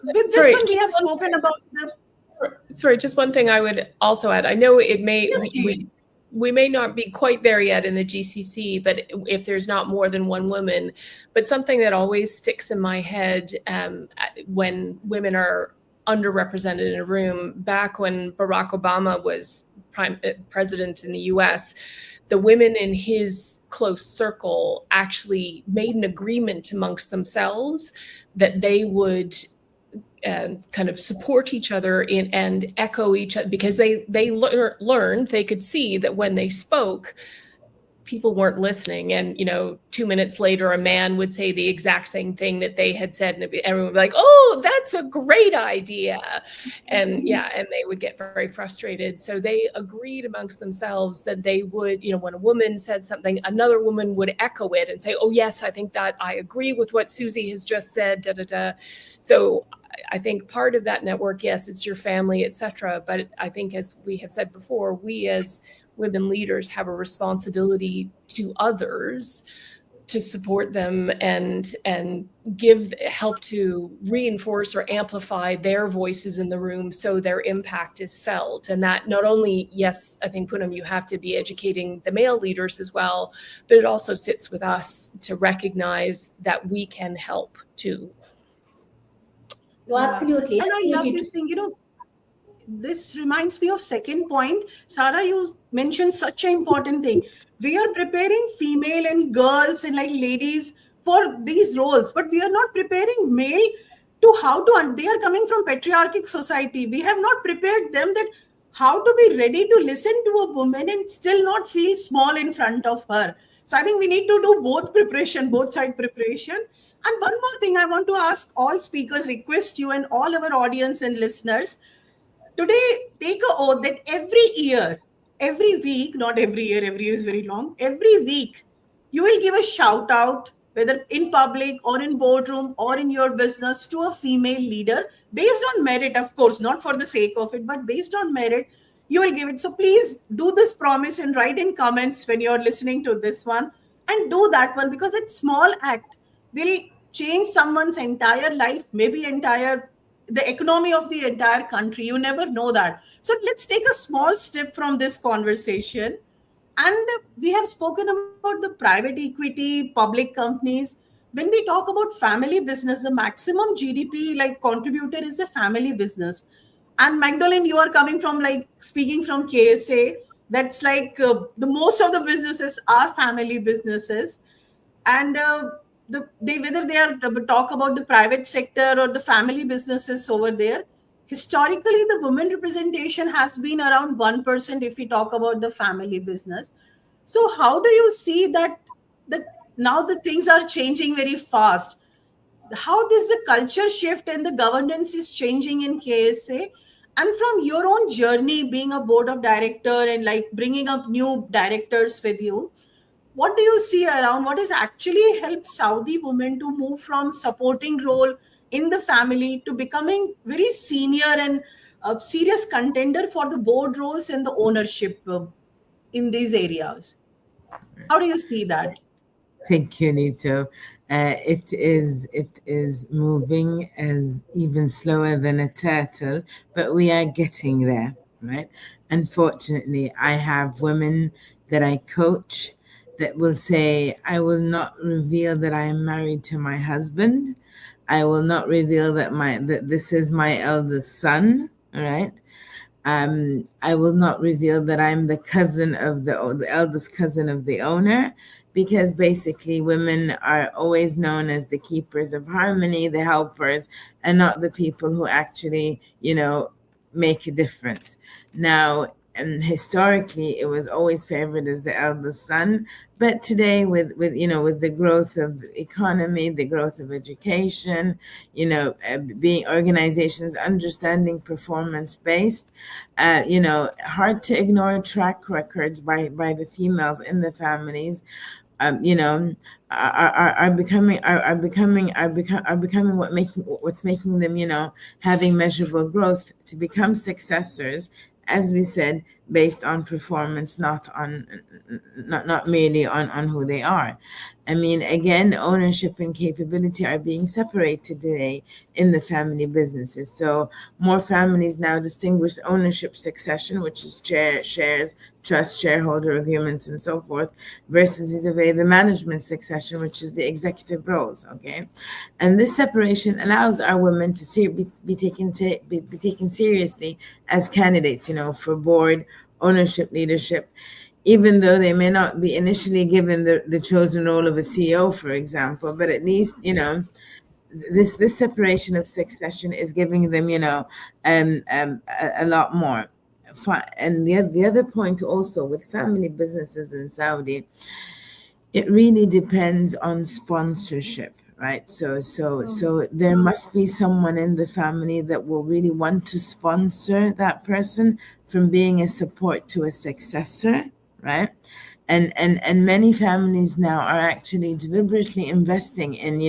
with this Sorry, one, we have spoken about the. Sorry, just one thing I would also add. I know it may Yes, please. we may not be quite there yet in the GCC, but if there's not more than one woman, but something that always sticks in my head when women are underrepresented in a room, back when Barack Obama was president in the US, the women in his close circle actually made an agreement amongst themselves that they would kind of support each other and echo each other, because they learned, they could see that when they spoke, people weren't listening. And, 2 minutes later, a man would say the exact same thing that they had said. And everyone would be like, oh, that's a great idea. And and they would get very frustrated. So they agreed amongst themselves that they would, when a woman said something, another woman would echo it and say, oh, yes, I think that I agree with what Susie has just said, da, da, da. So I think part of that network, yes, it's your family, etc. But I think, as we have said before, we as women leaders have a responsibility to others to support them and help to reinforce or amplify their voices in the room so their impact is felt. And that not only, yes, I think, Poonam, you have to be educating the male leaders as well, but it also sits with us to recognize that we can help too. No, absolutely. And I love this thing, this reminds me of second point. Sarah, you mentioned such an important thing. We are preparing female and girls and like ladies for these roles, but we are not preparing male to how to, they are coming from patriarchic society. We have not prepared them that how to be ready to listen to a woman and still not feel small in front of her. So I think we need to do both preparation, both side preparation. And one more thing I want to ask all speakers, request you and all our audience and listeners, today take a oath that every year, every week, not every year is very long, every week, you will give a shout out, whether in public or in boardroom or in your business, to a female leader based on merit, of course, not for the sake of it, but based on merit, you will give it. So please do this promise and write in comments when you're listening to this one, and do that one, because that small act will change someone's entire life, maybe the economy of the entire country. You never know that. So let's take a small step from this conversation. And we have spoken about the private equity, public companies. When we talk about family business, the maximum GDP like contributor is a family business. And Magdalene, you are coming from, like, speaking from KSA. That's like the most of the businesses are family businesses. And whether they are talk about the private sector or the family businesses over there, historically the women representation has been around 1% if we talk about the family business. So how do you see that now the things are changing very fast? How this the culture shift and the governance is changing in KSA? And from your own journey being a board of director and like bringing up new directors with you, what do you see around? What has actually helped Saudi women to move from supporting role in the family to becoming very senior and a serious contender for the board roles and the ownership in these areas? How do you see that? Thank you, Neetu. It is moving as even slower than a turtle, but we are getting there, right? Unfortunately, I have women that I coach that will say, I will not reveal that I am married to my husband. I will not reveal that this is my eldest son, all right? I will not reveal that I'm the cousin of the eldest cousin of the owner, because basically women are always known as the keepers of harmony, the helpers, and not the people who actually, make a difference. Now, and historically, it was always favored as the eldest son, but today, with the growth of economy, the growth of education, being organizations understanding performance based, hard to ignore track records by the females in the families, um, you know, are becoming what's making them, having measurable growth to become successors, as we said, based on performance, not merely on who they are. I mean, again, ownership and capability are being separated today in the family businesses. So more families now distinguish ownership succession, which is shares, trust, shareholder agreements, and so forth, versus vis-a-vis the management succession, which is the executive roles. Okay, and this separation allows our women to be taken seriously as candidates, for board, ownership, leadership, even though they may not be initially given the chosen role of a CEO, for example, but at least, this separation of succession is giving them, a lot more. And the other point also with family businesses in Saudi, it really depends on sponsorship, right? So there must be someone in the family that will really want to sponsor that person from being a support to a successor, right? And many families now are actually deliberately investing in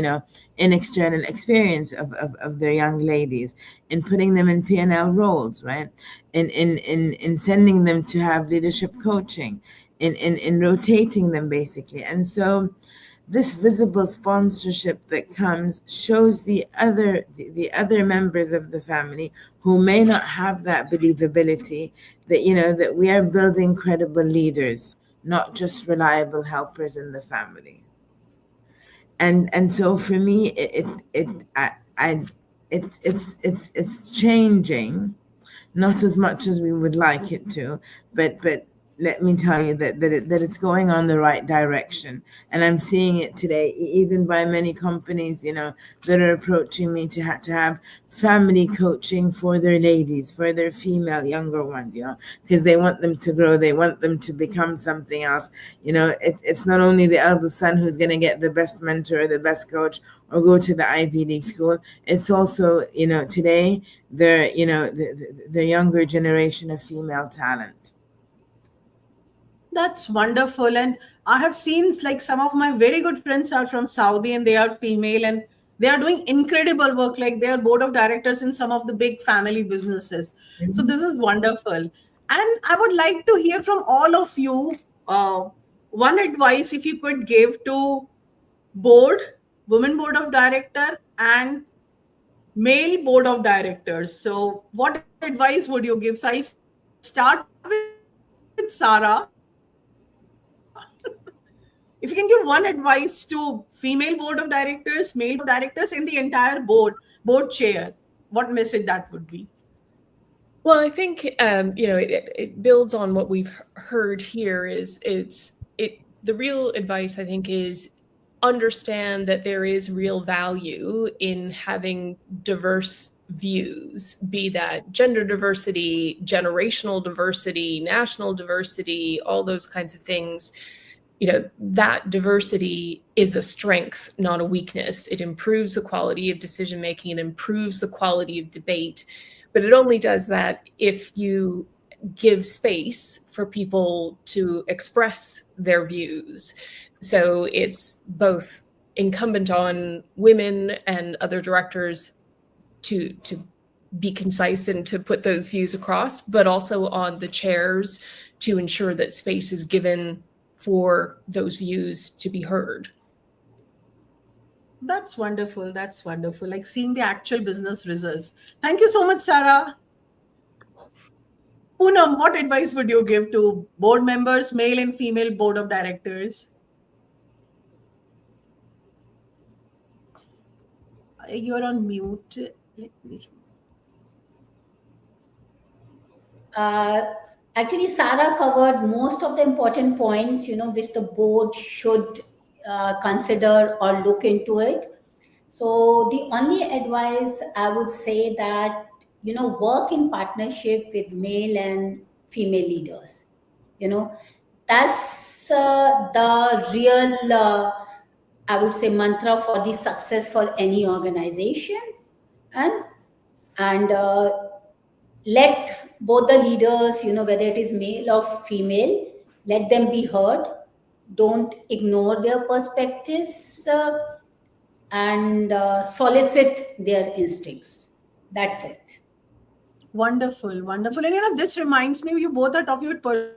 external experience of their young ladies, in putting them in P&L roles, right? In sending them to have leadership coaching, in rotating them basically. And so this visible sponsorship that comes shows the other members of the family who may not have that believability, that we are building credible leaders, not just reliable helpers in the family. And so for me, it's changing, not as much as we would like it to, but let me tell you that it's going on the right direction, and I'm seeing it today, even by many companies, that are approaching me to have family coaching for their ladies, for their female younger ones, because they want them to grow, they want them to become something else. It's not only the eldest son who's going to get the best mentor, the best coach, or go to the Ivy League school. It's also, today, the younger generation of female talent. That's wonderful. And I have seen, like, some of my very good friends are from Saudi and they are female and they are doing incredible work. Like, they are board of directors in some of the big family businesses. So this is wonderful. And I would like to hear from all of you, uh, one advice if you could give to board, women board of director, and male board of directors. So what advice would you give? So I'll start with Sarah. If you can give one advice to female board of directors, male board of directors in the entire board chair, what message that would be? Well, I think it builds on what we've heard here. The real advice, I think, is understand that there is real value in having diverse views, be that gender diversity, generational diversity, national diversity, all those kinds of things. That diversity is a strength, not a weakness. It improves the quality of decision making, it improves the quality of debate, but it only does that if you give space for people to express their views. So it's both incumbent on women and other directors to be concise and to put those views across, but also on the chairs to ensure that space is given for those views to be heard. That's wonderful. That's wonderful. Like seeing the actual business results. Thank you so much, Sarah. Poonam, what advice would you give to board members, male and female board of directors? You're on mute. Let me. Uh, Actually, Sarah covered most of the important points, which the board should consider or look into it. So the only advice I would say that, work in partnership with male and female leaders. You know, that's the real, I would say, mantra for the success for any organization. And let both the leaders, whether it is male or female, let them be heard. Don't ignore their perspectives, and solicit their instincts. That's it. Wonderful, wonderful. And this reminds me, you both are talking about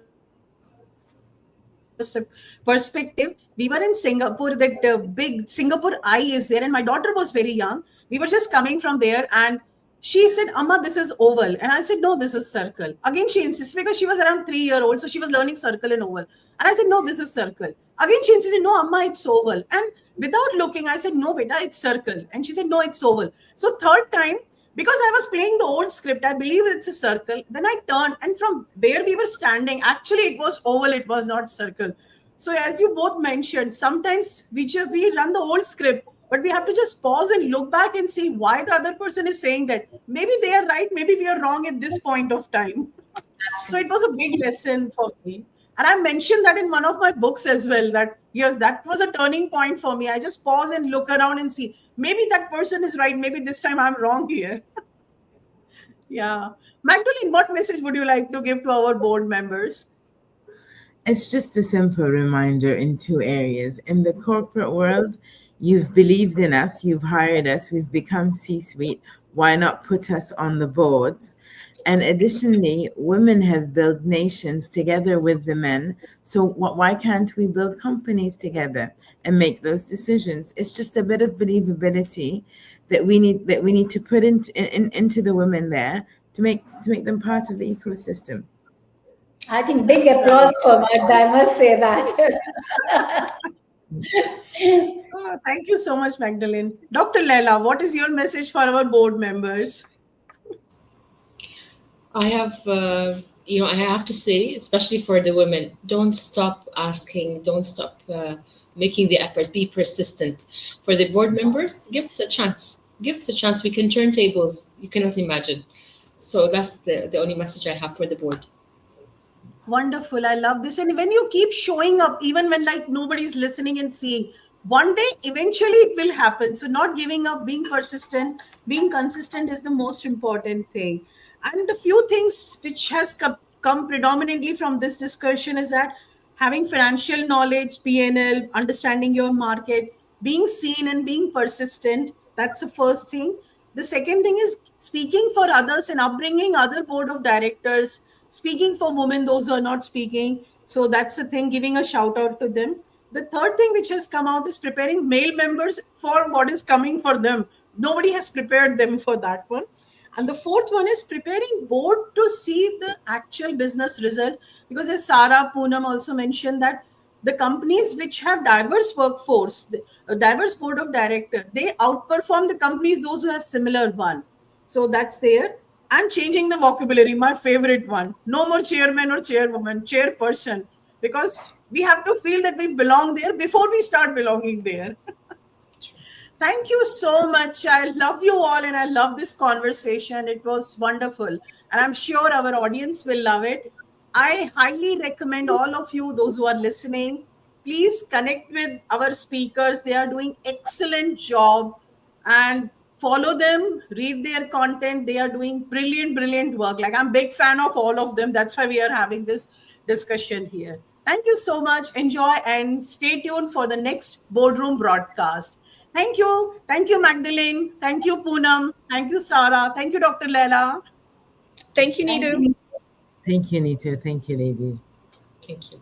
perspective. We were in Singapore, that big Singapore Eye is there, and my daughter was very young. We were just coming from there, and she said, Amma, this is oval. And I said, no, this is circle. Again, she insisted because she was around 3 year old, so she was learning circle and oval. And I said, no, this is circle. Again, she insisted, no, Amma, it's oval. And without looking, I said, no, beta, it's circle. And she said, no, it's oval. So third time, because I was playing the old script, I believe it's a circle. Then I turned, and from where we were standing, actually it was oval, it was not circle. So as you both mentioned, sometimes we run the old script, but we have to just pause and look back and see why the other person is saying that. Maybe they are right, maybe we are wrong at this point of time. So it was a big lesson for me. And I mentioned that in one of my books as well, that yes, that was a turning point for me. I just pause and look around and see, maybe that person is right, maybe this time I'm wrong here. Yeah. Magdalene, what message would you like to give to our board members? It's just a simple reminder in two areas. In the corporate world, you've believed in us, you've hired us, we've become C-suite. Why not put us on the boards? And additionally, women have built nations together with the men. So why can't we build companies together and make those decisions? It's just a bit of believability that we need to put into the women there to make them part of the ecosystem. I think big applause for Magda, I must say that. Oh, thank you so much, Magdalene. Dr. Leila, what is your message for our board members? I have, I have to say, especially for the women, don't stop asking, don't stop making the efforts, be persistent. For the board members, give us a chance. Give us a chance. We can turn tables. You cannot imagine. So that's the only message I have for the board. Wonderful. I love this. And when you keep showing up, even when like nobody's listening and seeing, one day eventually it will happen. So not giving up, being persistent, being consistent is the most important thing. And a few things which has come predominantly from this discussion is that having financial knowledge, PNL, understanding your market, being seen and being persistent. That's the first thing. The second thing is speaking for others and upbringing other board of directors, speaking for women, those who are not speaking. So that's the thing, giving a shout out to them. The third thing which has come out is preparing male members for what is coming for them. Nobody has prepared them for that one. And the fourth one is preparing board to see the actual business result. Because as Sarah Poonam also mentioned that the companies which have diverse workforce, a diverse board of director, they outperform the companies, those who have similar one. So that's there. And changing the vocabulary, my favorite one. No more chairman or chairwoman, chairperson. Because we have to feel that we belong there before we start belonging there. Thank you so much. I love you all and I love this conversation. It was wonderful. And I'm sure our audience will love it. I highly recommend all of you, those who are listening, please connect with our speakers. They are doing excellent job and follow them, read their content. They are doing brilliant, brilliant work. Like I'm a big fan of all of them. That's why we are having this discussion here. Thank you so much. Enjoy and stay tuned for the next boardroom broadcast. Thank you. Thank you, Magdalene. Thank you, Poonam. Thank you, Sarah. Thank you, Dr. Leila. Thank you, Thank Neetu. you. Thank you, Neetu. Thank you, ladies. Thank you.